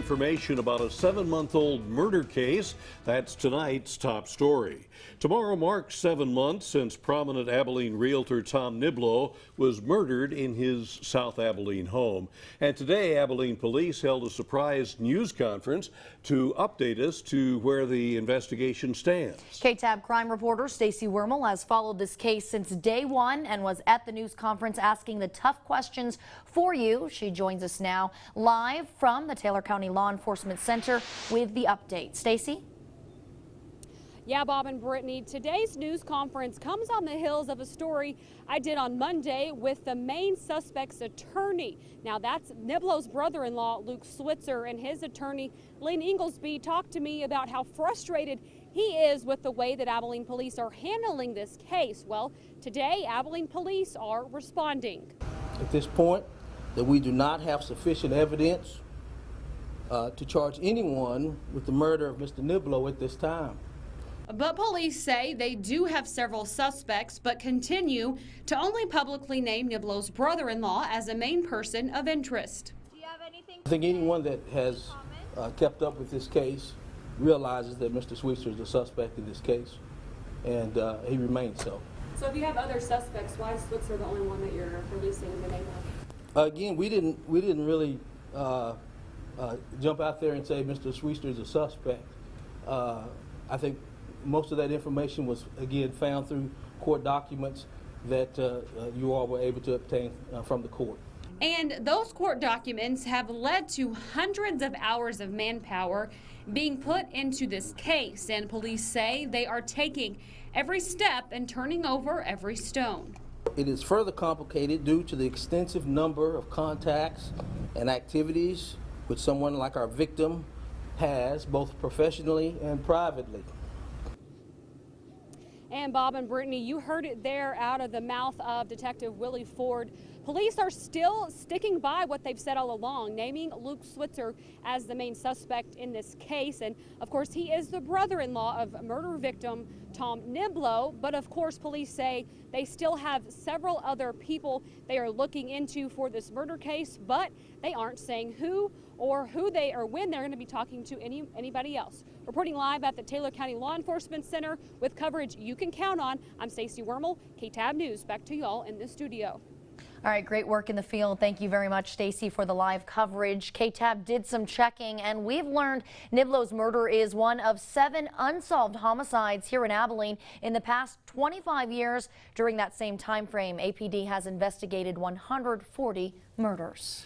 information about a 7-month-old murder case. That's tonight's top story. Tomorrow marks 7 months since prominent Abilene realtor Tom Niblo was murdered in his South Abilene home. And today, Abilene police held a surprise news conference to update us to where the investigation stands. KTAB crime reporter Stacie Wirmel has followed this case since day one and was at the news conference asking the tough questions for you. She joins us now live from the Taylor County Law Enforcement Center with the update. Stacie? Yeah, Bob and Brittany, today's news conference comes on the heels of a story I did on Monday with the main suspect's attorney. Now, that's Niblo's brother-in-law, Luke Switzer, and his attorney, Lynn Inglesby, talked to me about how frustrated he is with the way that Abilene police are handling this case. Well, today, Abilene police are responding. At this point, that we do not have sufficient evidence to charge anyone with the murder of Mr. Niblo at this time. But police say they do have several suspects, but continue to only publicly name Niblo's brother-in-law as a main person of interest. Do you have anything? I think anyone that has kept up with this case realizes that Mr. Switzer is a suspect in this case, and he remains so. So if you have other suspects, why is Switzer the only one that you're releasing the name of? Again, we didn't really jump out there and say Mr. Switzer is a suspect. I think most of that information was, again, found through court documents that you all were able to obtain from the court. And those court documents have led to hundreds of hours of manpower being put into this case, and police say they are taking every step and turning over every stone. It is further complicated due to the extensive number of contacts and activities which someone like our victim has, both professionally and privately. And Bob and Brittany, you heard it there out of the mouth of Detective Willie Ford. Police are still sticking by what they've said all along, naming Luke Switzer as the main suspect in this case. And of course, he is the brother-in-law of murder victim Tom Niblo. But of course, police say they still have several other people they are looking into for this murder case, but they aren't saying who or when they're going to be talking to anybody else. Reporting live at the Taylor County Law Enforcement Center with coverage you can count on, I'm Stacie Wirmel, KTAB News. Back to y'all in the studio. All right, great work in the field. Thank you very much, Stacie, for the live coverage. KTAB did some checking, and we've learned Niblo's murder is one of 7 unsolved homicides here in Abilene in the past 25 years. During that same time frame, APD has investigated 140 murders.